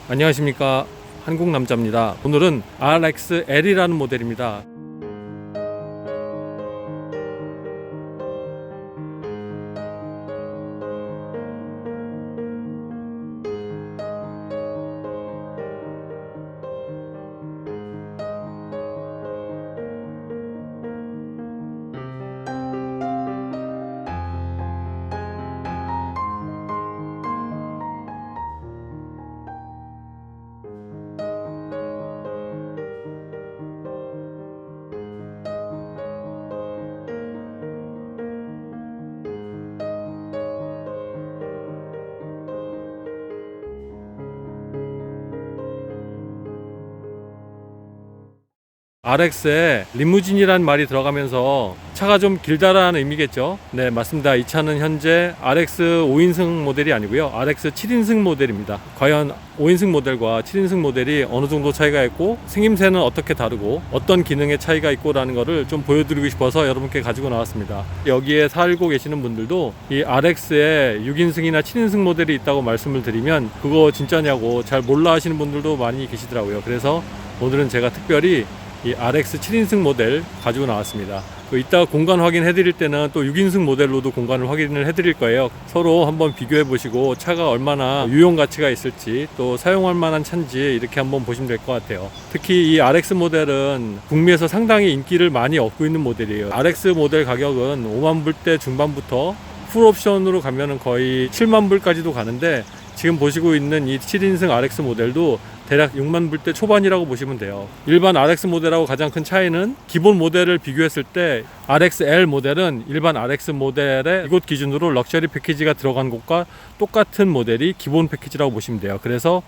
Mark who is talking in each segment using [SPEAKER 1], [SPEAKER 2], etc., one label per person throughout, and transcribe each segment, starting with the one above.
[SPEAKER 1] 안녕하십니까, 한국남자입니다. 오늘은 RXL이라는 모델입니다. RX에 리무진이란 말이 들어가면서 차가 좀 길다라는 의미겠죠. 네, 맞습니다. 이 차는 현재 RX 5인승 모델이 아니고요, RX 7인승 모델입니다. 과연 5인승 모델과 7인승 모델이 어느 정도 차이가 있고 생김새는 어떻게 다르고 어떤 기능의 차이가 있고 라는 거를 좀 보여드리고 싶어서 여러분께 가지고 나왔습니다. 여기에 살고 계시는 분들도 이 RX에 6인승이나 7인승 모델이 있다고 말씀을 드리면 그거 진짜냐고 잘 몰라 하시는 분들도 많이 계시더라고요. 그래서 오늘은 제가 특별히 이 RX 7인승 모델 가지고 나왔습니다. 이따 공간 확인해 드릴 때는 또 6인승 모델로도 공간을 확인을 해 드릴 거예요. 서로 한번 비교해 보시고 차가 얼마나 유용 가치가 있을지 또 사용할 만한 차인지 이렇게 한번 보시면 될 것 같아요. 특히 이 RX 모델은 북미에서 상당히 인기를 많이 얻고 있는 모델이에요. RX 모델 가격은 5만 불대 중반부터 풀옵션으로 가면은 거의 7만 불까지도 가는데, 지금 보시고 있는 이 7인승 RX 모델도 대략 6만 불대 초반이라고 보시면 돼요. 일반 RX 모델하고 가장 큰 차이는 기본 모델을 비교했을 때 RXL 모델은 일반 RX 모델의 이곳 기준으로 럭셔리 패키지가 들어간 곳과 똑같은 모델이 기본 패키지라고 보시면 돼요. 그래서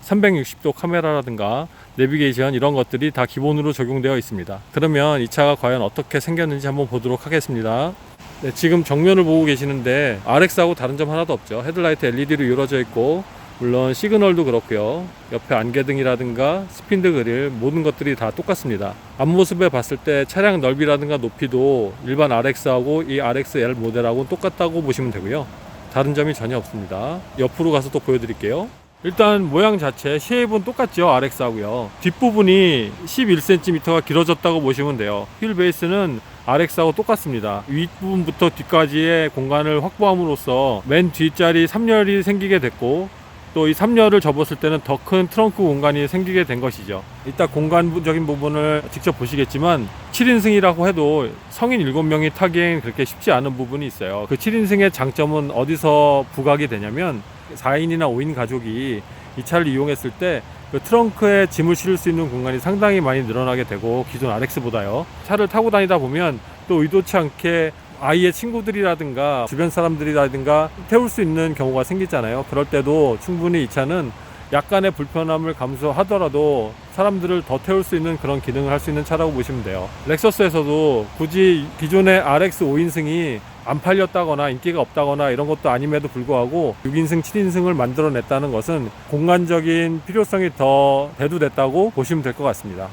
[SPEAKER 1] 360도 카메라라든가 내비게이션 이런 것들이 다 기본으로 적용되어 있습니다. 그러면 이 차가 과연 어떻게 생겼는지 한번 보도록 하겠습니다. 네, 지금 정면을 보고 계시는데 RX하고 다른 점 하나도 없죠. 헤드라이트 LED로 이루어져 있고, 물론 시그널도 그렇고요, 옆에 안개등이라든가 스핀드 그릴 모든 것들이 다 똑같습니다. 앞모습에 봤을 때 차량 넓이라든가 높이도 일반 RX하고 이 RXL 모델하고는 똑같다고 보시면 되고요, 다른 점이 전혀 없습니다. 옆으로 가서 또 보여드릴게요. 일단 모양 자체 쉐입은 똑같죠. RX하고요. 뒷부분이 11cm가 길어졌다고 보시면 돼요. 휠 베이스는 RX하고 똑같습니다. 윗부분부터 뒤까지의 공간을 확보함으로써 맨 뒷자리 3열이 생기게 됐고, 또 이 3열을 접었을 때는 더 큰 트렁크 공간이 생기게 된 것이죠. 이따 공간적인 부분을 직접 보시겠지만 7인승이라고 해도 성인 7명이 타기엔 그렇게 쉽지 않은 부분이 있어요. 그 7인승의 장점은 어디서 부각이 되냐면 4인이나 5인 가족이 이 차를 이용했을 때 그 트렁크에 짐을 실을 수 있는 공간이 상당히 많이 늘어나게 되고, 기존 RX보다요. 차를 타고 다니다 보면 또 의도치 않게 아이의 친구들이라든가 주변 사람들이라든가 태울 수 있는 경우가 생기잖아요. 그럴 때도 충분히 이 차는 약간의 불편함을 감수하더라도 사람들을 더 태울 수 있는 그런 기능을 할 수 있는 차라고 보시면 돼요. 렉서스에서도 굳이 기존의 RX 5인승이 안 팔렸다거나 인기가 없다거나 이런 것도 아님에도 불구하고 6인승, 7인승을 만들어냈다는 것은 공간적인 필요성이 더 대두됐다고 보시면 될 것 같습니다.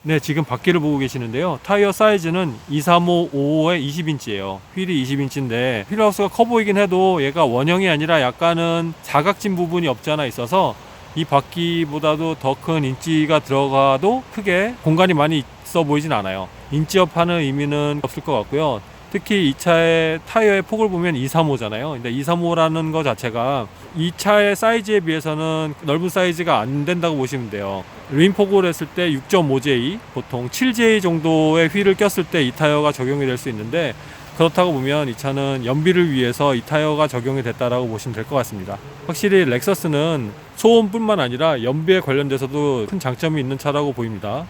[SPEAKER 1] 네, 지금 바퀴를 보고 계시는데요. 타이어 사이즈는 235/55의 20인치예요. 휠이 20인치인데 휠하우스가 커 보이긴 해도 얘가 원형이 아니라 약간은 사각진 부분이 없지 않아 있어서 이 바퀴보다도 더 큰 인치가 들어가도 크게 공간이 많이 있어 보이진 않아요. 인치업하는 의미는 없을 것 같고요. 특히 이 차의 타이어의 폭을 보면 235잖아요. 근데 235라는 거 자체가 이 차의 사이즈에 비해서는 넓은 사이즈가 안 된다고 보시면 돼요. 림폭을 했을 때 6.5J, 보통 7J 정도의 휠을 꼈을 때 이 타이어가 적용이 될 수 있는데, 그렇다고 보면 이 차는 연비를 위해서 이 타이어가 적용이 됐다라고 보시면 될 것 같습니다. 확실히 렉서스는 소음뿐만 아니라 연비에 관련돼서도 큰 장점이 있는 차라고 보입니다.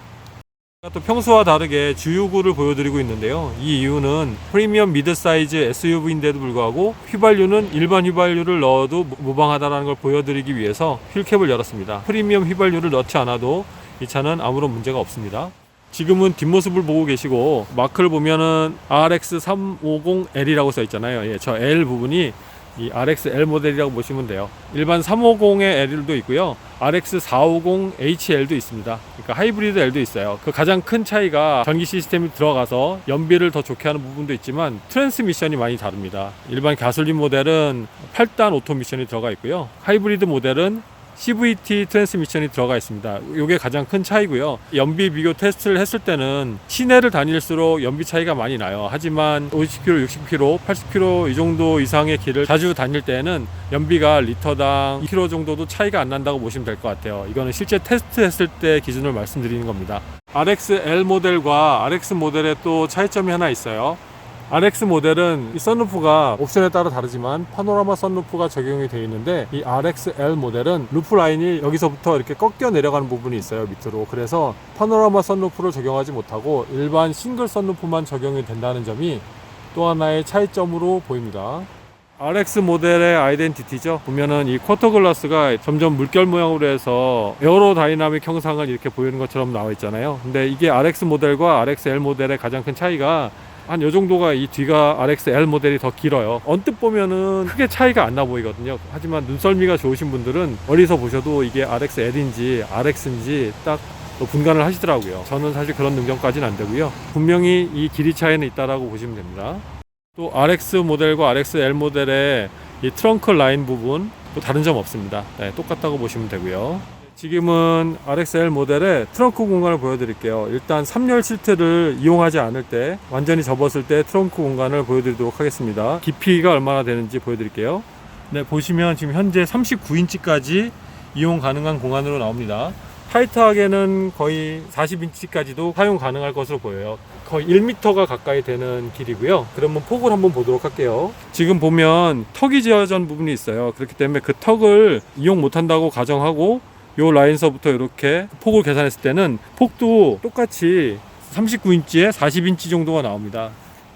[SPEAKER 1] 또 평소와 다르게 주유구를 보여드리고 있는데요. 이 이유는 프리미엄 미드 사이즈 SUV인데도 불구하고 휘발유는 일반 휘발유를 넣어도 무방하다는 걸 보여드리기 위해서 휠캡을 열었습니다. 프리미엄 휘발유를 넣지 않아도 이 차는 아무런 문제가 없습니다. 지금은 뒷모습을 보고 계시고, 마크를 보면은 RX350L이라고 써 있잖아요. 예, 저 L 부분이 이 RXL 모델이라고 보시면 돼요. 일반 350의 L도 있고요, RX450HL도 있습니다. 그러니까 하이브리드 L도 있어요. 그 가장 큰 차이가 전기 시스템이 들어가서 연비를 더 좋게 하는 부분도 있지만 트랜스미션이 많이 다릅니다. 일반 가솔린 모델은 8단 오토미션이 들어가 있고요, 하이브리드 모델은 CVT 트랜스미션이 들어가 있습니다. 이게 가장 큰 차이고요. 연비 비교 테스트를 했을 때는 시내를 다닐수록 연비 차이가 많이 나요. 하지만 50km, 60km, 80km 이 정도 이상의 길을 자주 다닐 때는 연비가 리터당 2km 정도도 차이가 안 난다고 보시면 될 것 같아요. 이거는 실제 테스트 했을 때 기준을 말씀드리는 겁니다. RXL 모델과 RX 모델에 또 차이점이 하나 있어요. RX 모델은 이 썬루프가 옵션에 따라 다르지만 파노라마 썬루프가 적용이 되어 있는데, 이 RXL 모델은 루프 라인이 여기서부터 이렇게 꺾여 내려가는 부분이 있어요, 밑으로. 그래서 파노라마 썬루프를 적용하지 못하고 일반 싱글 썬루프만 적용이 된다는 점이 또 하나의 차이점으로 보입니다. RX 모델의 아이덴티티죠. 보면은 이 쿼터 글라스가 점점 물결 모양으로 해서 에어로다이나믹 형상을 이렇게 보이는 것처럼 나와 있잖아요. 근데 이게 RX 모델과 RXL 모델의 가장 큰 차이가 한 요 정도가, 이 뒤가 RXL 모델이 더 길어요. 언뜻 보면은 크게 차이가 안 나 보이거든요. 하지만 눈썰미가 좋으신 분들은 멀리서 보셔도 이게 RXL인지 RX인지 딱 분간을 하시더라고요. 저는 사실 그런 능력까지는 안 되고요. 분명히 이 길이 차이는 있다라고 보시면 됩니다. 또 RX 모델과 RXL 모델의 이 트렁크 라인 부분 또 다른 점 없습니다. 네, 똑같다고 보시면 되고요. 지금은 RXL 모델의 트렁크 공간을 보여드릴게요. 일단 3열 시트를 이용하지 않을 때, 완전히 접었을 때 트렁크 공간을 보여드리도록 하겠습니다. 깊이가 얼마나 되는지 보여드릴게요. 네, 보시면 지금 현재 39인치까지 이용 가능한 공간으로 나옵니다. 타이트하게는 거의 40인치까지도 사용 가능할 것으로 보여요. 거의 1m가 가까이 되는 길이고요. 그러면 폭을 한번 보도록 할게요. 지금 보면 턱이 지어진 부분이 있어요. 그렇기 때문에 그 턱을 이용 못한다고 가정하고 요 라인서부터 이렇게 폭을 계산했을 때는 폭도 똑같이 39인치에 40인치 정도가 나옵니다.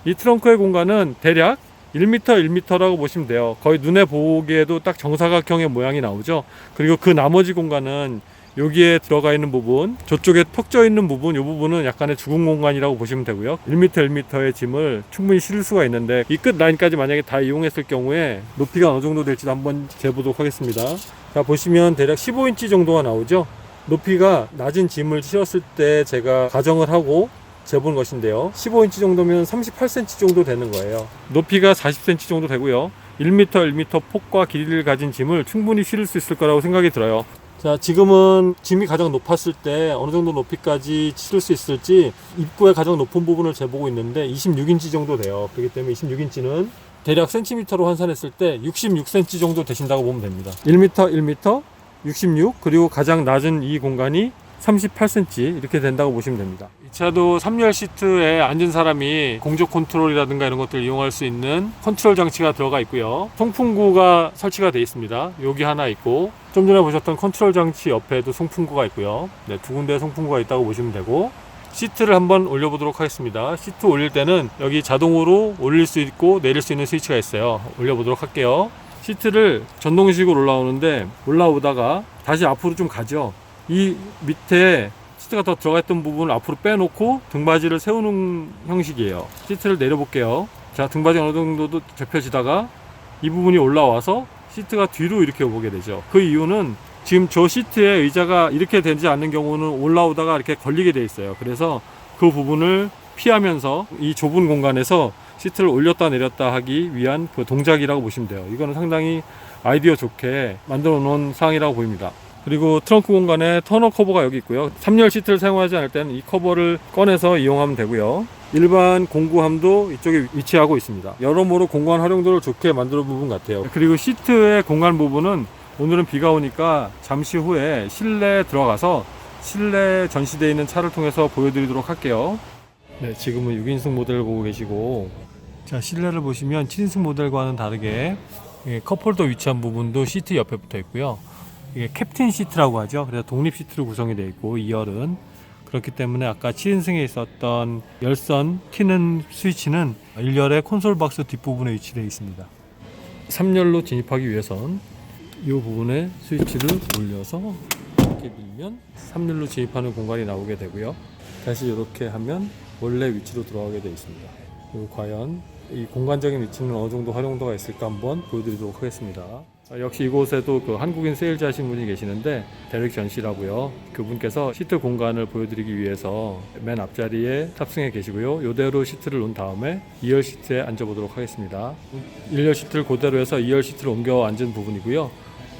[SPEAKER 1] 이 트렁크의 공간은 대략 1m, 1m라고 보시면 돼요. 거의 눈에 보기에도 딱 정사각형의 모양이 나오죠. 그리고 그 나머지 공간은 여기에 들어가 있는 부분, 저쪽에 턱져 있는 부분, 이 부분은 약간의 죽은 공간이라고 보시면 되고요. 1m, 1m의 짐을 충분히 실을 수가 있는데, 이 끝 라인까지 만약에 다 이용했을 경우에 높이가 어느 정도 될지도 한번 재보도록 하겠습니다. 자, 보시면 대략 15인치 정도가 나오죠. 높이가 낮은 짐을 실었을 때 제가 가정을 하고 재본 것인데요. 15인치 정도면 38cm 정도 되는 거예요. 높이가 40cm 정도 되고요. 1m, 1m 폭과 길이를 가진 짐을 충분히 실을 수 있을 거라고 생각이 들어요. 자, 지금은 짐이 가장 높았을 때 어느 정도 높이까지 실을 수 있을지 입구의 가장 높은 부분을 재보고 있는데 26인치 정도 돼요. 그렇기 때문에 26인치는 대략 센티미터로 환산했을 때 66cm 정도 되신다고 보면 됩니다. 1m, 1m, 66, 그리고 가장 낮은 이 공간이 38cm 이렇게 된다고 보시면 됩니다. 이 차도 3열 시트에 앉은 사람이 공조 컨트롤이라든가 이런 것들을 이용할 수 있는 컨트롤 장치가 들어가 있고요. 송풍구가 설치가 되어 있습니다. 여기 하나 있고, 좀 전에 보셨던 컨트롤 장치 옆에도 송풍구가 있고요. 네, 두 군데 송풍구가 있다고 보시면 되고, 시트를 한번 올려보도록 하겠습니다. 시트 올릴 때는 여기 자동으로 올릴 수 있고 내릴 수 있는 스위치가 있어요. 올려보도록 할게요. 시트를 전동식으로 올라오는데, 올라오다가 다시 앞으로 좀 가죠. 이 밑에 시트가 더 들어가 있던 부분을 앞으로 빼놓고 등받이를 세우는 형식이에요. 시트를 내려볼게요. 자, 등받이 어느 정도 접혀지다가 이 부분이 올라와서 시트가 뒤로 이렇게 오게 되죠. 그 이유는 지금 저 시트에 의자가 이렇게 되지 않는 경우는 올라오다가 이렇게 걸리게 돼 있어요. 그래서 그 부분을 피하면서 이 좁은 공간에서 시트를 올렸다 내렸다 하기 위한 그 동작이라고 보시면 돼요. 이거는 상당히 아이디어 좋게 만들어 놓은 사항이라고 보입니다. 그리고 트렁크 공간에 터너 커버가 여기 있고요. 3열 시트를 사용하지 않을 때는 이 커버를 꺼내서 이용하면 되고요. 일반 공구함도 이쪽에 위치하고 있습니다. 여러모로 공간 활용도를 좋게 만들어 부분 같아요. 그리고 시트의 공간 부분은 오늘은 비가 오니까 잠시 후에 실내에 들어가서 실내 전시되어 있는 차를 통해서 보여드리도록 할게요. 네, 지금은 6인승 모델을 보고 계시고, 자, 실내를 보시면 7인승 모델과는 다르게 컵홀더 위치한 부분도 시트 옆에 붙어 있고요. 이게 캡틴 시트라고 하죠. 그래서 독립 시트로 구성이 되어 있고, 2열은 그렇기 때문에 아까 7인승에 있었던 열선 튀는 스위치는 1열의 콘솔 박스 뒷부분에 위치되어 있습니다. 3열로 진입하기 위해선 이 부분에 스위치를 올려서 이렇게 밀면 3열로 진입하는 공간이 나오게 되고요. 다시 이렇게 하면 원래 위치로 들어가게 되어 있습니다. 그리고 과연 이 공간적인 위치는 어느 정도 활용도가 있을까 한번 보여드리도록 하겠습니다. 역시 이곳에도 그 한국인 세일즈 하신 분이 계시는데, 데릭 전씨라고요. 그분께서 시트 공간을 보여드리기 위해서 맨 앞자리에 탑승해 계시고요. 이대로 시트를 놓은 다음에 2열 시트에 앉아보도록 하겠습니다. 1열 시트를 그대로 해서 2열 시트를 옮겨 앉은 부분이고요.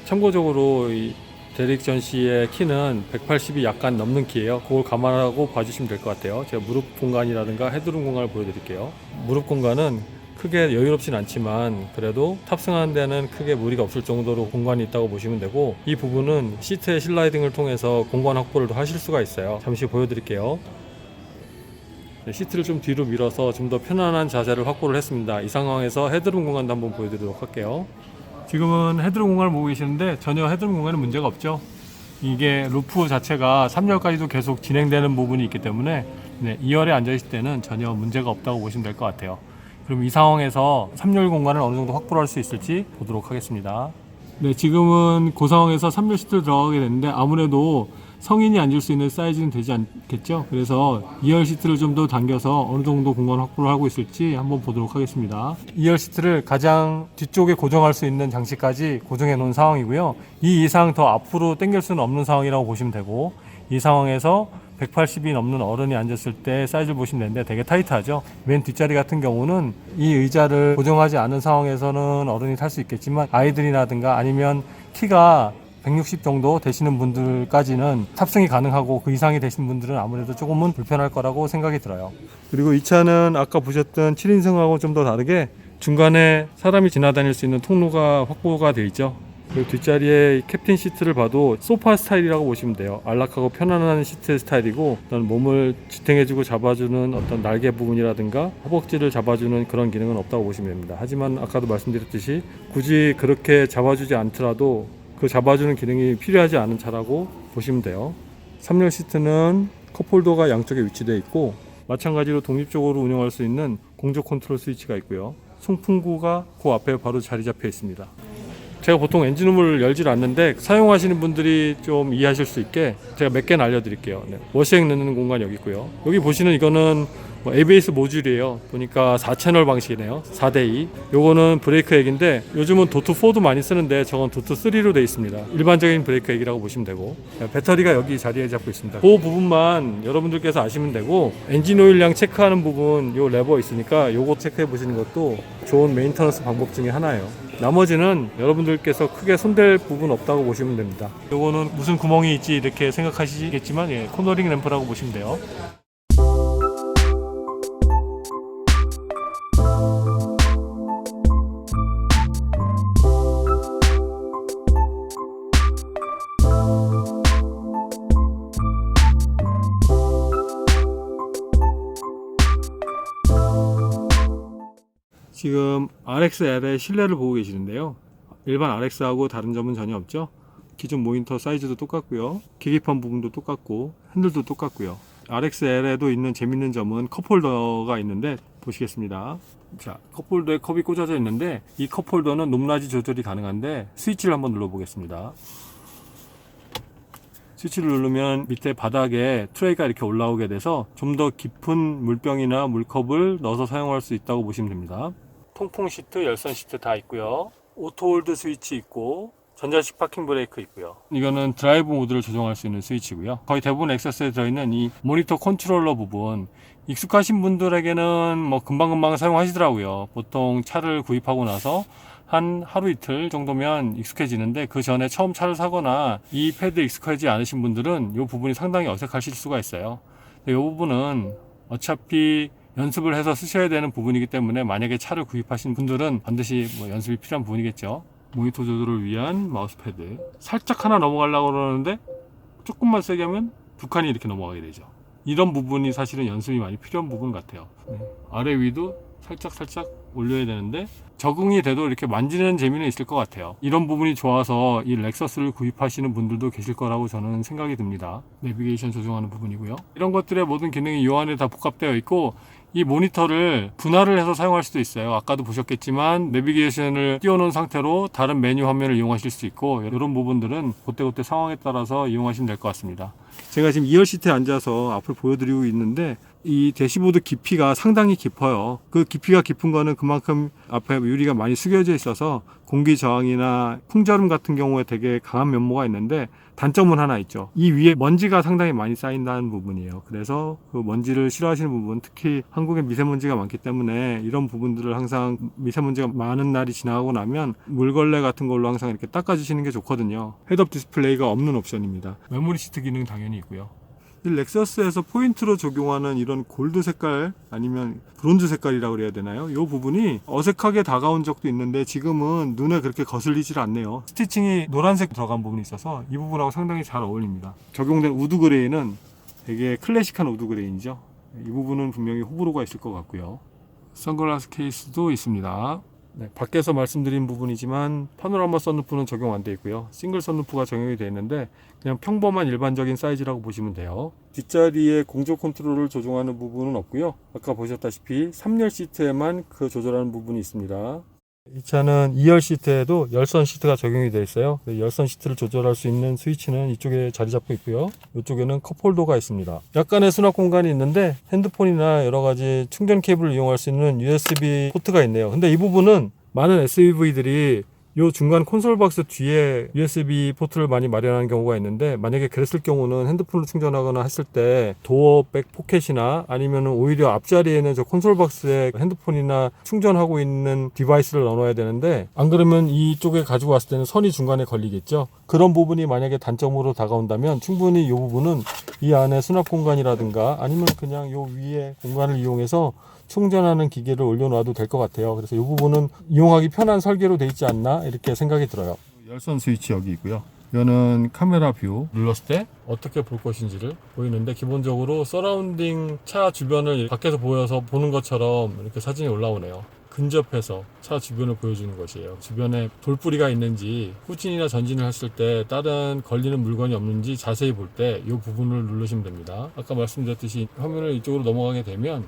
[SPEAKER 1] 참고적으로 이 데릭 전 씨의 키는 180이 약간 넘는 키예요. 그걸 감안하고 봐주시면 될 것 같아요. 제가 무릎 공간이라든가 헤드룸 공간을 보여드릴게요. 무릎 공간은 크게 여유롭진 않지만 그래도 탑승하는 데는 크게 무리가 없을 정도로 공간이 있다고 보시면 되고, 이 부분은 시트의 슬라이딩을 통해서 공간 확보를 더 하실 수가 있어요. 잠시 보여드릴게요. 네, 시트를 좀 뒤로 밀어서 좀 더 편안한 자세를 확보를 했습니다. 이 상황에서 헤드룸 공간도 한번 보여드리도록 할게요. 지금은 헤드룸 공간을 보고 계시는데 전혀 헤드룸 공간에 문제가 없죠. 이게 루프 자체가 3열까지도 계속 진행되는 부분이 있기 때문에 2열에 앉아 있을 때는 전혀 문제가 없다고 보시면 될 것 같아요. 그럼 이 상황에서 3열 공간을 어느 정도 확보를 할 수 있을지 보도록 하겠습니다. 네, 지금은 그 상황에서 3열 시트를 들어가게 됐는데 아무래도 성인이 앉을 수 있는 사이즈는 되지 않겠죠. 그래서 2열 시트를 좀 더 당겨서 어느 정도 공간 확보를 하고 있을지 한번 보도록 하겠습니다. 2열 시트를 가장 뒤쪽에 고정할 수 있는 장치까지 고정해 놓은 상황이고요. 이 이상 더 앞으로 당길 수는 없는 상황이라고 보시면 되고, 이 상황에서 180이 넘는 어른이 앉았을 때 사이즈를 보시면 되는데 되게 타이트하죠. 맨 뒷자리 같은 경우는 이 의자를 고정하지 않은 상황에서는 어른이 탈 수 있겠지만 아이들이라든가 아니면 키가 160 정도 되시는 분들까지는 탑승이 가능하고 그 이상이 되신 분들은 아무래도 조금은 불편할 거라고 생각이 들어요. 그리고 이 차는 아까 보셨던 7인승하고 좀 더 다르게 중간에 사람이 지나다닐 수 있는 통로가 확보가 되어 있죠. 그리고 뒷자리에 캡틴 시트를 봐도 소파 스타일이라고 보시면 돼요. 안락하고 편안한 시트 스타일이고, 어떤 몸을 지탱해주고 잡아주는 어떤 날개 부분이라든가 허벅지를 잡아주는 그런 기능은 없다고 보시면 됩니다. 하지만 아까도 말씀드렸듯이 굳이 그렇게 잡아주지 않더라도 그 잡아주는 기능이 필요하지 않은 차라고 보시면 돼요. 3열 시트는 컵홀더가 양쪽에 위치되어 있고, 마찬가지로 독립적으로 운영할 수 있는 공조 컨트롤 스위치가 있고요. 송풍구가 그 앞에 바로 자리 잡혀 있습니다. 제가 보통 엔진룸을 열질 않는데 사용하시는 분들이 좀 이해하실 수 있게 제가 몇 개는 알려드릴게요. 워시액 넣는 공간 여기 있고요. 여기 보시는 이거는 ABS 모듈이에요. 보니까 4채널 방식이네요. 4대2. 요거는 브레이크 액인데 요즘은 도트 4도 많이 쓰는데 저건 도트 3로 되어 있습니다. 일반적인 브레이크 액이라고 보시면 되고, 배터리가 여기 자리에 잡고 있습니다. 그 부분만 여러분들께서 아시면 되고, 엔진 오일량 체크하는 부분 요 레버 있으니까 요거 체크해 보시는 것도 좋은 메인터넌스 방법 중에 하나예요. 나머지는 여러분들께서 크게 손댈 부분 없다고 보시면 됩니다. 요거는 무슨 구멍이 있지 이렇게 생각하시겠지만 코너링 램프라고 보시면 돼요. 지금 RXL의 실내를 보고 계시는데요. 일반 RX하고 다른 점은 전혀 없죠. 기존 모니터 사이즈도 똑같고요. 계기판 부분도 똑같고 핸들도 똑같고요. RXL에도 있는 재밌는 점은 컵홀더가 있는데 보시겠습니다. 자, 컵홀더에 컵이 꽂아져 있는데 이 컵홀더는 높낮이 조절이 가능한데 스위치를 한번 눌러보겠습니다. 스위치를 누르면 밑에 바닥에 트레이가 이렇게 올라오게 돼서 좀 더 깊은 물병이나 물컵을 넣어서 사용할 수 있다고 보시면 됩니다. 통풍 시트, 열선 시트 다 있고요. 오토 홀드 스위치 있고 전자식 파킹 브레이크 있고요. 이거는 드라이브 모드를 조정할 수 있는 스위치고요. 거의 대부분 엑서스에 들어있는 이 모니터 컨트롤러 부분, 익숙하신 분들에게는 뭐 금방금방 사용하시더라고요. 보통 차를 구입하고 나서 한 하루 이틀 정도면 익숙해지는데, 그 전에 처음 차를 사거나 이 패드 익숙하지 않으신 분들은 이 부분이 상당히 어색하실 수가 있어요. 이 부분은 어차피 연습을 해서 쓰셔야 되는 부분이기 때문에 만약에 차를 구입하신 분들은 반드시 연습이 필요한 부분이겠죠. 모니터 조절을 위한 마우스 패드, 살짝 하나 넘어가려고 그러는데 조금만 세게 하면 두 칸이 이렇게 넘어가게 되죠. 이런 부분이 사실은 연습이 많이 필요한 부분 같아요. 아래 위도 살짝 올려야 되는데 적응이 돼도 이렇게 만지는 재미는 있을 것 같아요. 이런 부분이 좋아서 이 렉서스를 구입하시는 분들도 계실 거라고 저는 생각이 듭니다. 내비게이션 조정하는 부분이고요. 이런 것들의 모든 기능이 이 안에 다 복합되어 있고, 이 모니터를 분할을 해서 사용할 수도 있어요. 아까도 보셨겠지만 내비게이션을 띄워놓은 상태로 다른 메뉴 화면을 이용하실 수 있고, 이런 부분들은 그때그때 상황에 따라서 이용하시면 될 것 같습니다. 제가 지금 2열 시트에 앉아서 앞을 보여드리고 있는데 이 대시보드 깊이가 상당히 깊어요. 그 깊이가 깊은 거는 그만큼 앞에 유리가 많이 숙여져 있어서 공기 저항이나 풍절음 같은 경우에 되게 강한 면모가 있는데, 단점은 하나 있죠. 이 위에 먼지가 상당히 많이 쌓인다는 부분이에요. 그래서 그 먼지를 싫어하시는 부분, 특히 한국에 미세먼지가 많기 때문에 이런 부분들을 항상 미세먼지가 많은 날이 지나가고 나면 물걸레 같은 걸로 항상 이렇게 닦아주시는 게 좋거든요. 헤드업 디스플레이가 없는 옵션입니다. 메모리 시트 기능 당연히 있고요. 이 렉서스에서 포인트로 적용하는 이런 골드 색깔 아니면 브론즈 색깔이라고 그래야 되나요? 이 부분이 어색하게 다가온 적도 있는데 지금은 눈에 그렇게 거슬리질 않네요. 스티칭이 노란색 들어간 부분이 있어서 이 부분하고 상당히 잘 어울립니다. 적용된 우드 그레이는 되게 클래식한 우드 그레이죠. 이 부분은 분명히 호불호가 있을 것 같고요. 선글라스 케이스도 있습니다. 네, 밖에서 말씀드린 부분이지만 파노라마 선루프는 적용 안 되어 있고요. 싱글 선루프가 적용이 되어 있는데 그냥 평범한 일반적인 사이즈라고 보시면 돼요. 뒷자리에 공조 컨트롤을 조정하는 부분은 없고요. 아까 보셨다시피 3열 시트에만 그 조절하는 부분이 있습니다. 이 차는 2열 시트에도 열선 시트가 적용이 되어 있어요. 열선 시트를 조절할 수 있는 스위치는 이쪽에 자리 잡고 있고요. 이쪽에는 컵홀더가 있습니다. 약간의 수납 공간이 있는데 핸드폰이나 여러가지 충전 케이블을 이용할 수 있는 USB 포트가 있네요. 근데 이 부분은 많은 SUV들이 이 중간 콘솔 박스 뒤에 USB 포트를 많이 마련하는 경우가 있는데, 만약에 그랬을 경우는 핸드폰을 충전하거나 했을 때 도어백 포켓이나 아니면 오히려 앞자리에는 저 콘솔 박스에 핸드폰이나 충전하고 있는 디바이스를 넣어놔야 되는데, 안 그러면 이쪽에 가지고 왔을 때는 선이 중간에 걸리겠죠. 그런 부분이 만약에 단점으로 다가온다면 충분히 이 부분은 이 안에 수납 공간이라든가 아니면 그냥 이 위에 공간을 이용해서 충전하는 기계를 올려놔도 될 것 같아요. 그래서 이 부분은 이용하기 편한 설계로 되어 있지 않나 이렇게 생각이 들어요. 열선 스위치 여기 있고요. 이거는 카메라 뷰 눌렀을 때 어떻게 볼 것인지를 보이는데, 기본적으로 서라운딩 차 주변을 밖에서 보여서 보는 것처럼 이렇게 사진이 올라오네요. 근접해서 차 주변을 보여주는 것이에요. 주변에 돌뿌리가 있는지, 후진이나 전진을 했을 때 다른 걸리는 물건이 없는지 자세히 볼 때 이 부분을 누르시면 됩니다. 아까 말씀드렸듯이 화면을 이쪽으로 넘어가게 되면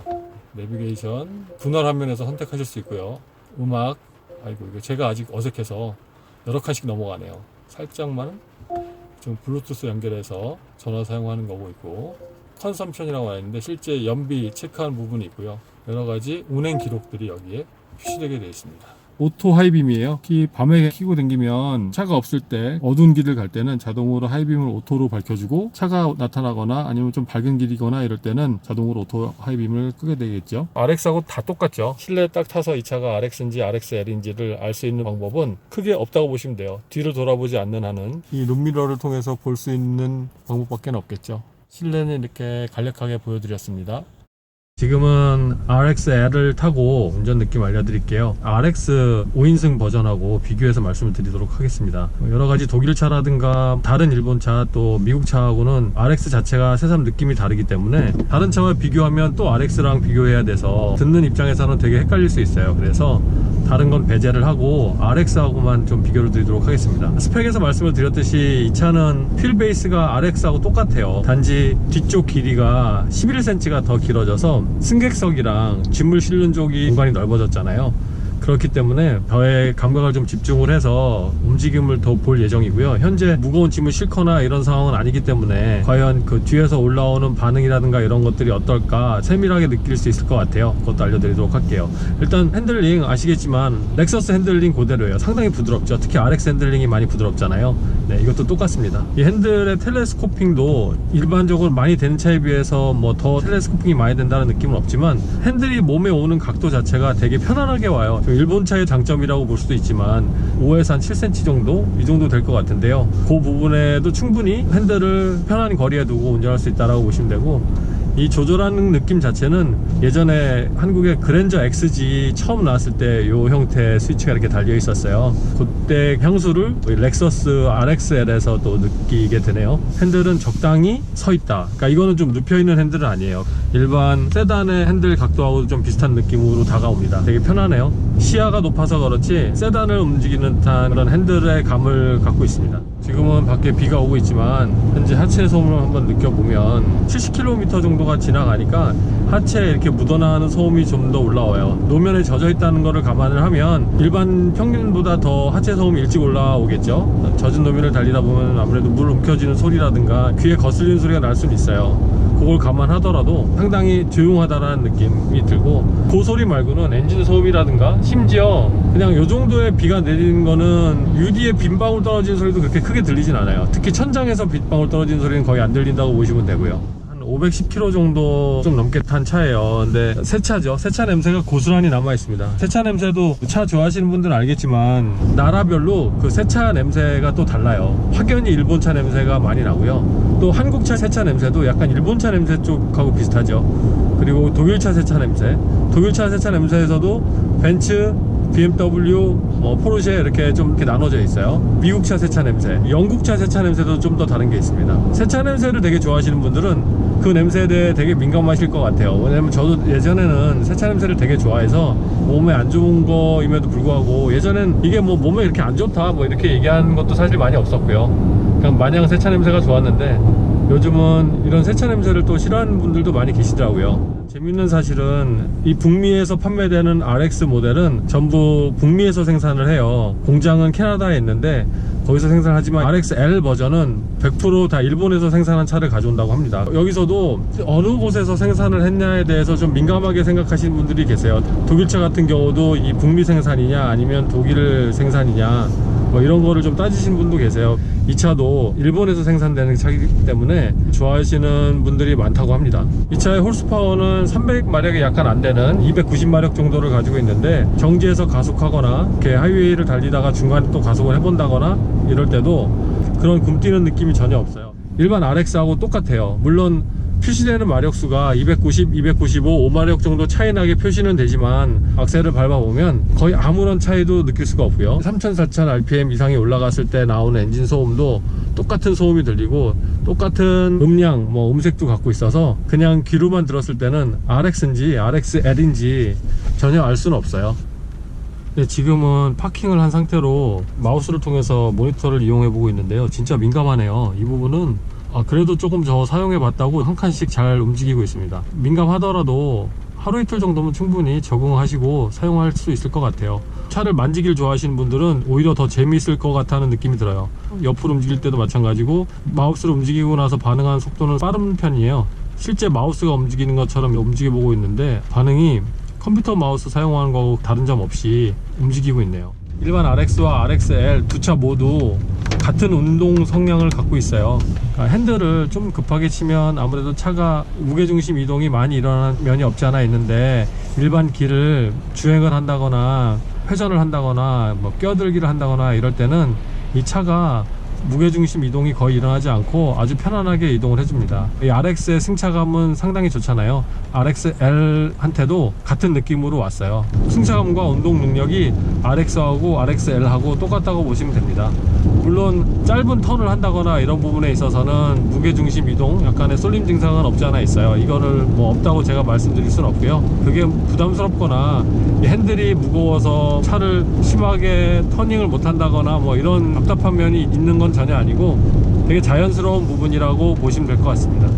[SPEAKER 1] 내비게이션 분할 화면에서 선택하실 수 있고요. 음악, 아이고 이거 제가 아직 어색해서 여러 칸씩 넘어가네요. 살짝만 지금 블루투스 연결해서 전화 사용하는 거고 있고, 컨섬션이라고 하어 있는데 실제 연비 체크하는 부분이 있고요. 여러 가지 운행 기록들이 여기에 표시되게 되어 있습니다. 오토 하이빔이에요. 밤에 켜고 다니면 차가 없을 때 어두운 길을 갈 때는 자동으로 하이빔을 오토로 밝혀주고, 차가 나타나거나 아니면 좀 밝은 길이거나 이럴 때는 자동으로 오토 하이빔을 끄게 되겠죠. RX하고 다 똑같죠. 실내에 딱 타서 이 차가 RX인지 RXL인지를 알 수 있는 방법은 크게 없다고 보시면 돼요. 뒤를 돌아보지 않는 한은 이 룸미러를 통해서 볼 수 있는 방법밖에 없겠죠. 실내는 이렇게 간략하게 보여드렸습니다. 지금은 RXL을 타고 운전 느낌 알려드릴게요. RX 5인승 버전하고 비교해서 말씀을 드리도록 하겠습니다. 여러가지 독일 차라든가 다른 일본 차, 또 미국 차하고는 RX 자체가 새삼 느낌이 다르기 때문에 다른 차와 비교하면 또 RX랑 비교해야 돼서 듣는 입장에서는 되게 헷갈릴 수 있어요. 그래서 다른 건 배제를 하고 RX하고만 좀 비교를 드리도록 하겠습니다. 스펙에서 말씀을 드렸듯이 이 차는 휠 베이스가 RX하고 똑같아요. 단지 뒤쪽 길이가 11cm가 더 길어져서 승객석이랑 짐을 실는 쪽이 공간이 넓어졌잖아요. 그렇기 때문에 저의 감각을 좀 집중을 해서 움직임을 더 볼 예정이고요. 현재 무거운 짐을 싣거나 이런 상황은 아니기 때문에 과연 그 뒤에서 올라오는 반응이라든가 이런 것들이 어떨까 세밀하게 느낄 수 있을 것 같아요. 그것도 알려드리도록 할게요. 일단 핸들링 아시겠지만 렉서스 핸들링 그대로예요. 상당히 부드럽죠. 특히 RX 핸들링이 많이 부드럽잖아요. 네, 이것도 똑같습니다. 이 핸들의 텔레스코핑도 일반적으로 많이 되는 차에 비해서 뭐 더 텔레스코핑이 많이 된다는 느낌은 없지만, 핸들이 몸에 오는 각도 자체가 되게 편안하게 와요. 일본 차의 장점이라고 볼 수도 있지만 5에서 한 7cm 정도? 이 정도 될 것 같은데요. 그 부분에도 충분히 핸들을 편한 거리에 두고 운전할 수 있다고 보시면 되고, 이 조절하는 느낌 자체는 예전에 한국의 그랜저 XG 처음 나왔을 때 이 형태의 스위치가 이렇게 달려 있었어요. 그때 향수를 렉서스 RXL에서 또 느끼게 되네요. 핸들은 적당히 서 있다. 그러니까 이거는 좀 눕혀 있는 핸들은 아니에요. 일반 세단의 핸들 각도하고 좀 비슷한 느낌으로 다가옵니다. 되게 편하네요. 시야가 높아서 그렇지 세단을 움직이는 듯한 그런 핸들의 감을 갖고 있습니다. 지금은 밖에 비가 오고 있지만 현재 하체 소음을 한번 느껴보면 70km 정도가 지나가니까 하체에 이렇게 묻어나는 소음이 좀 더 올라와요. 노면에 젖어 있다는 것을 감안을 하면 일반 평균보다 더 하체 소음이 일찍 올라오겠죠. 젖은 노면을 달리다 보면 아무래도 물 움켜쥐는 소리라든가 귀에 거슬리는 소리가 날 수는 있어요. 그걸 감안하더라도 상당히 조용하다라는 느낌이 들고, 그 소리 말고는 엔진 소음이라든가 심지어 그냥 요 정도의 비가 내리는 거는 유리에 빗방울 떨어지는 소리도 그렇게 크게 들리진 않아요. 특히 천장에서 빗방울 떨어지는 소리는 거의 안 들린다고 보시면 되고요. 510km 정도 좀 넘게 탄 차예요. 근데 새 차죠. 새 차 냄새가 고스란히 남아 있습니다. 새 차 냄새도, 차 좋아하시는 분들은 알겠지만 나라별로 그 새 차 냄새가 또 달라요. 확연히 일본 차 냄새가 많이 나고요. 또 한국차 새 차 냄새도 약간 일본 차 냄새 쪽하고 비슷하죠. 그리고 독일차 새 차 냄새, 독일차 새 차 냄새에서도 벤츠, BMW, 포르쉐 이렇게 좀 이렇게 나눠져 있어요. 미국차 세차 냄새, 영국차 세차 냄새도 좀 더 다른 게 있습니다. 세차 냄새를 되게 좋아하시는 분들은 그 냄새에 대해 되게 민감하실 것 같아요. 왜냐면 저도 예전에는 세차 냄새를 되게 좋아해서 몸에 안 좋은 거임에도 불구하고, 예전엔 이게 뭐 몸에 이렇게 안 좋다 뭐 이렇게 얘기하는 것도 사실 많이 없었고요. 그냥 마냥 세차 냄새가 좋았는데 요즘은 이런 세차 냄새를 또 싫어하는 분들도 많이 계시더라고요. 재밌는 사실은 이 북미에서 판매되는 RX 모델은 전부 북미에서 생산을 해요. 공장은 캐나다에 있는데 거기서 생산하지만 RXL 버전은 100% 다 일본에서 생산한 차를 가져온다고 합니다. 여기서도 어느 곳에서 생산을 했냐에 대해서 좀 민감하게 생각하시는 분들이 계세요. 독일차 같은 경우도 이 북미 생산이냐 아니면 독일 생산이냐 뭐 이런 거를 좀 따지시는 분도 계세요. 이 차도 일본에서 생산되는 차이기 때문에 좋아하시는 분들이 많다고 합니다. 이 차의 홀스파워는 300마력이 약간 안 되는 290마력 정도를 가지고 있는데, 정지해서 가속하거나 이렇게 하이웨이를 달리다가 중간에 또 가속을 해본다거나 이럴 때도 그런 굼뛰는 느낌이 전혀 없어요. 일반 RX하고 똑같아요. 물론 표시되는 마력수가 290, 295, 5마력 정도 차이 나게 표시는 되지만 악셀을 밟아보면 거의 아무런 차이도 느낄 수가 없고요. 3000, 4000 RPM 이상이 올라갔을 때 나오는 엔진 소음도 똑같은 소음이 들리고 똑같은 음량, 음색도 갖고 있어서 그냥 귀로만 들었을 때는 RX인지 RXL인지 전혀 알 수는 없어요. 네, 지금은 파킹을 한 상태로 마우스를 통해서 모니터를 이용해 보고 있는데요. 진짜 민감하네요. 이 부분은 그래도 조금 저 사용해 봤다고 한 칸씩 잘 움직이고 있습니다. 민감하더라도 하루 이틀 정도면 충분히 적응하시고 사용할 수 있을 것 같아요. 차를 만지길 좋아하시는 분들은 오히려 더 재미있을 것 같다는 느낌이 들어요. 옆으로 움직일 때도 마찬가지고 마우스를 움직이고 나서 반응하는 속도는 빠른 편이에요. 실제 마우스가 움직이는 것처럼 움직여 보고 있는데 반응이 컴퓨터 마우스 사용하는 거하고 다른 점 없이 움직이고 있네요. 일반 RX와 RXL 두 차 모두 같은 운동 성향을 갖고 있어요. 그러니까 핸들을 좀 급하게 치면 아무래도 차가 무게중심 이동이 많이 일어나는 면이 없지 않아 있는데, 일반 길을 주행을 한다거나 회전을 한다거나 끼어들기를 한다거나 이럴 때는 이 차가 무게중심 이동이 거의 일어나지 않고 아주 편안하게 이동을 해줍니다. 이 RX의 승차감은 상당히 좋잖아요. RXL한테도 같은 느낌으로 왔어요. 승차감과 운동 능력이 RX하고 RXL하고 똑같다고 보시면 됩니다. 물론 짧은 턴을 한다거나 이런 부분에 있어서는 무게중심 이동, 약간의 쏠림 증상은 없지 않아 있어요. 이거를 없다고 제가 말씀드릴 수는 없고요. 그게 부담스럽거나 핸들이 무거워서 차를 심하게 터닝을 못 한다거나 이런 답답한 면이 있는 건 전혀 아니고 되게 자연스러운 부분이라고 보시면 될 것 같습니다.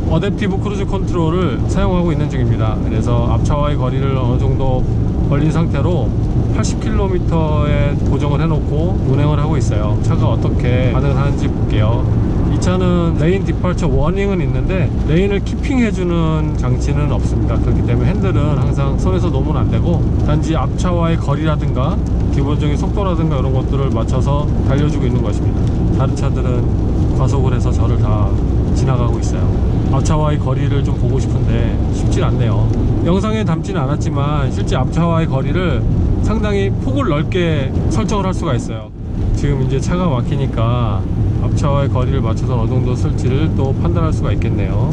[SPEAKER 1] 어댑티브 크루즈 컨트롤을 사용하고 있는 중입니다. 그래서 앞차와의 거리를 어느 정도 벌린 상태로 80km에 고정을 해놓고 운행을 하고 있어요. 차가 어떻게 반응을 하는지 볼게요. 이 차는 레인 디파처 워닝은 있는데 레인을 키핑해주는 장치는 없습니다. 그렇기 때문에 핸들은 항상 손에서 놓으면 안 되고, 단지 앞차와의 거리라든가 기본적인 속도라든가 이런 것들을 맞춰서 달려주고 있는 것입니다. 다른 차들은 과속을 해서 저를 다 지나가고 있어요. 앞차와의 거리를 좀 보고 싶은데 쉽지 않네요. 영상에 담지는 않았지만 실제 앞차와의 거리를 상당히 폭을 넓게 설정을 할 수가 있어요. 지금 이제 차가 막히니까 앞차와의 거리를 맞춰서 어느 정도 쓸지를 또 판단할 수가 있겠네요.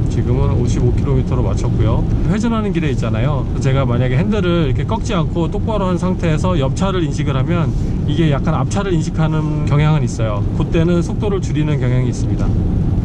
[SPEAKER 1] 지금은 55km로 맞췄고요. 회전하는 길에 있잖아요. 제가 만약에 핸들을 이렇게 꺾지 않고 똑바로 한 상태에서 옆차를 인식을 하면 이게 약간 앞차를 인식하는 경향은 있어요. 그때는 속도를 줄이는 경향이 있습니다.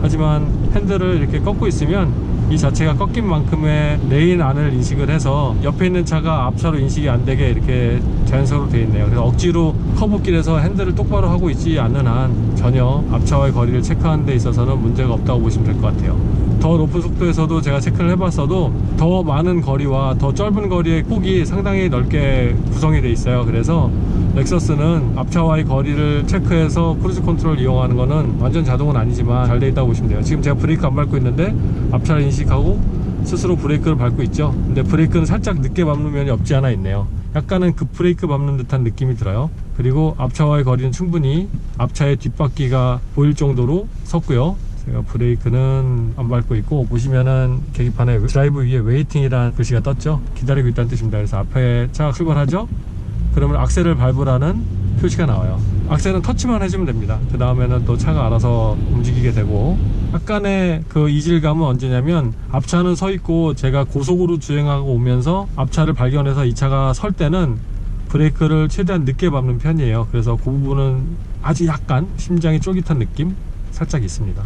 [SPEAKER 1] 하지만 핸들을 이렇게 꺾고 있으면 이 자체가 꺾인 만큼의 레인 안을 인식을 해서 옆에 있는 차가 앞차로 인식이 안 되게 이렇게 자연스럽게 되어 있네요. 그래서 억지로 커브길에서 핸들을 똑바로 하고 있지 않는 한 전혀 앞차와의 거리를 체크하는 데 있어서는 문제가 없다고 보시면 될 것 같아요. 더 높은 속도에서도 제가 체크를 해봤어도 더 많은 거리와 더 짧은 거리의 폭이 상당히 넓게 구성이 되어 있어요. 그래서 렉서스는 앞차와의 거리를 체크해서 크루즈 컨트롤 이용하는 거는 완전 자동은 아니지만 잘 돼 있다고 보시면 돼요. 지금 제가 브레이크 안 밟고 있는데 앞차를 인식하고 스스로 브레이크를 밟고 있죠. 근데 브레이크는 살짝 늦게 밟는 면이 없지 않아 있네요. 약간은 급 브레이크 밟는 듯한 느낌이 들어요. 그리고 앞차와의 거리는 충분히 앞차의 뒷바퀴가 보일 정도로 섰고요. 제가 브레이크는 안 밟고 있고, 보시면은 계기판에 드라이브 위에 웨이팅이라는 글씨가 떴죠. 기다리고 있다는 뜻입니다. 그래서 앞에 차가 출발하죠. 그러면 악셀을 밟으라는 표시가 나와요. 악셀은 터치만 해주면 됩니다. 그 다음에는 또 차가 알아서 움직이게 되고, 약간의 그 이질감은 언제냐면, 앞차는 서 있고 제가 고속으로 주행하고 오면서 앞차를 발견해서 이 차가 설 때는 브레이크를 최대한 늦게 밟는 편이에요. 그래서 그 부분은 아주 약간 심장이 쫄깃한 느낌 살짝 있습니다.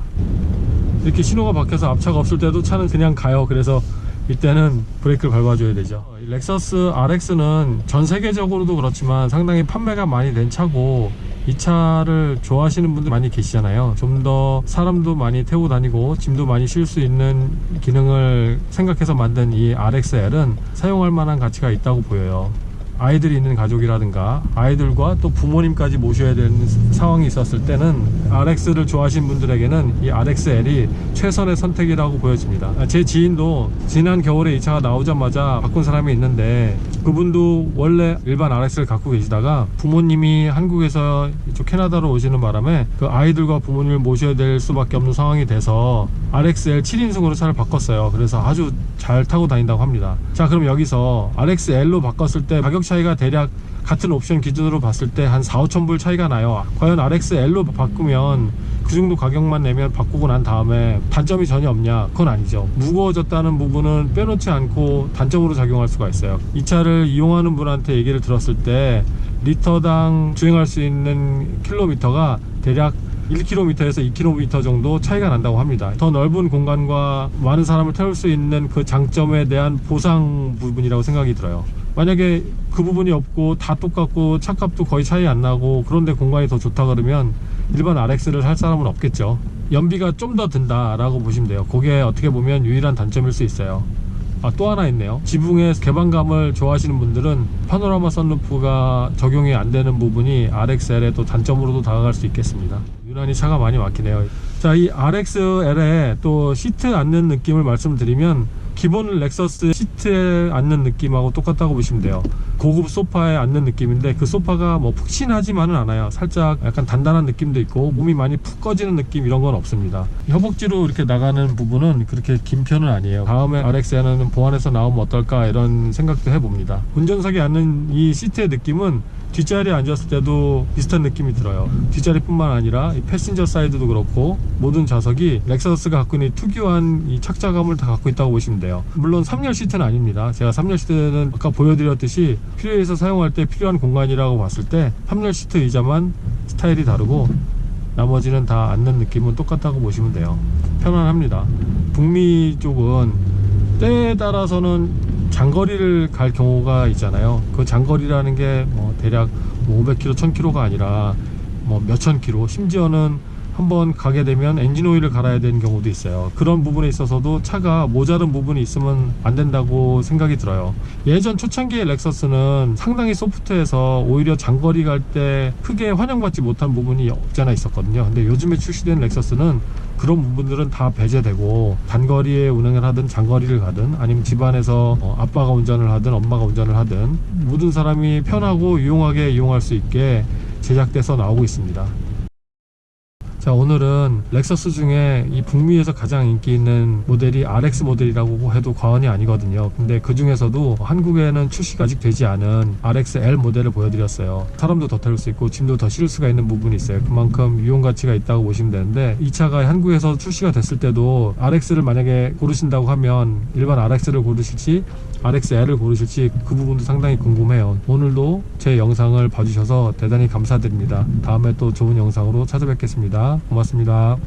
[SPEAKER 1] 이렇게 신호가 바뀌어서 앞차가 없을 때도 차는 그냥 가요. 그래서 이때는 브레이크를 밟아줘야 되죠. 렉서스 RX는 전 세계적으로도 그렇지만 상당히 판매가 많이 된 차고, 이 차를 좋아하시는 분들 많이 계시잖아요. 좀 더 사람도 많이 태우고 다니고 짐도 많이 실 수 있는 기능을 생각해서 만든 이 RXL은 사용할 만한 가치가 있다고 보여요. 아이들이 있는 가족이라든가 아이들과 또 부모님까지 모셔야 되는 상황이 있었을 때는 RX를 좋아하시는 분들에게는 이 RXL이 최선의 선택이라고 보여집니다. 제 지인도 지난 겨울에 이 차가 나오자마자 바꾼 사람이 있는데, 그분도 원래 일반 RX를 갖고 계시다가 부모님이 한국에서 이쪽 캐나다로 오시는 바람에 그 아이들과 부모님을 모셔야 될 수밖에 없는 상황이 돼서 RXL 7인승으로 차를 바꿨어요. 그래서 아주 잘 타고 다닌다고 합니다. 자, 그럼 여기서 RXL로 바꿨을 때 가격 차이가 대략 같은 옵션 기준으로 봤을 때 한 4-5천 불 차이가 나요. 과연 RXL로 바꾸면 그 정도 가격만 내면 바꾸고 난 다음에 단점이 전혀 없냐? 그건 아니죠. 무거워졌다는 부분은 빼놓지 않고 단점으로 작용할 수가 있어요. 이 차를 이용하는 분한테 얘기를 들었을 때 리터당 주행할 수 있는 킬로미터가 대략 1km에서 2km 정도 차이가 난다고 합니다. 더 넓은 공간과 많은 사람을 태울 수 있는 그 장점에 대한 보상 부분이라고 생각이 들어요. 만약에 그 부분이 없고 다 똑같고 차값도 거의 차이 안 나고 그런데 공간이 더 좋다 그러면 일반 RX를 살 사람은 없겠죠. 연비가 좀 더 든다 라고 보시면 돼요. 그게 어떻게 보면 유일한 단점일 수 있어요. 또 하나 있네요. 지붕의 개방감을 좋아하시는 분들은 파노라마 선루프가 적용이 안 되는 부분이 RXL의 또 단점으로도 다가갈 수 있겠습니다. 유난히 차가 많이 막히네요. 자, 이 RXL의 또 시트 앉는 느낌을 말씀드리면, 기본 렉서스 시트에 앉는 느낌하고 똑같다고 보시면 돼요. 고급 소파에 앉는 느낌인데, 그 소파가 뭐 푹신하지만은 않아요. 살짝 약간 단단한 느낌도 있고 몸이 많이 푹 꺼지는 느낌, 이런 건 없습니다. 허벅지로 이렇게 나가는 부분은 그렇게 긴 편은 아니에요. 다음에 RXL은 보완해서 나오면 어떨까 이런 생각도 해봅니다. 운전석에 앉는 이 시트의 느낌은 뒷자리에 앉았을 때도 비슷한 느낌이 들어요. 뒷자리뿐만 아니라 이 패신저 사이드도 그렇고 모든 좌석이 렉서스가 갖고 있는 특유한 이 착자감을 다 갖고 있다고 보시면 돼요. 물론 3열 시트는 아닙니다. 제가 3열 시트는 아까 보여드렸듯이 필요해서 사용할 때 필요한 공간이라고 봤을 때 3열 시트 의자만 스타일이 다르고 나머지는 다 앉는 느낌은 똑같다고 보시면 돼요. 편안합니다. 북미 쪽은 때에 따라서는 장거리를 갈 경우가 있잖아요. 그 장거리라는 게 뭐 대략 500km, 1000km가 아니라 뭐 몇천 킬로, 심지어는 한번 가게 되면 엔진 오일을 갈아야 되는 경우도 있어요. 그런 부분에 있어서도 차가 모자른 부분이 있으면 안 된다고 생각이 들어요. 예전 초창기의 렉서스는 상당히 소프트해서 오히려 장거리 갈 때 크게 환영받지 못한 부분이 없지 않아 있었거든요. 근데 요즘에 출시된 렉서스는 그런 부분들은 다 배제되고, 단거리에 운행을 하든 장거리를 가든 아니면 집안에서 아빠가 운전을 하든 엄마가 운전을 하든 모든 사람이 편하고 유용하게 이용할 수 있게 제작돼서 나오고 있습니다. 자, 오늘은 렉서스 중에 이 북미에서 가장 인기 있는 모델이 RX 모델이라고 해도 과언이 아니거든요. 근데 그 중에서도 한국에는 출시가 아직 되지 않은 RXL 모델을 보여드렸어요. 사람도 더 태울 수 있고 짐도 더 실을 수가 있는 부분이 있어요. 그만큼 유용 가치가 있다고 보시면 되는데, 이 차가 한국에서 출시가 됐을 때도 RX를 만약에 고르신다고 하면 일반 RX를 고르실지 RXL을 고르실지 그 부분도 상당히 궁금해요. 오늘도 제 영상을 봐주셔서 대단히 감사드립니다. 다음에 또 좋은 영상으로 찾아뵙겠습니다. 고맙습니다.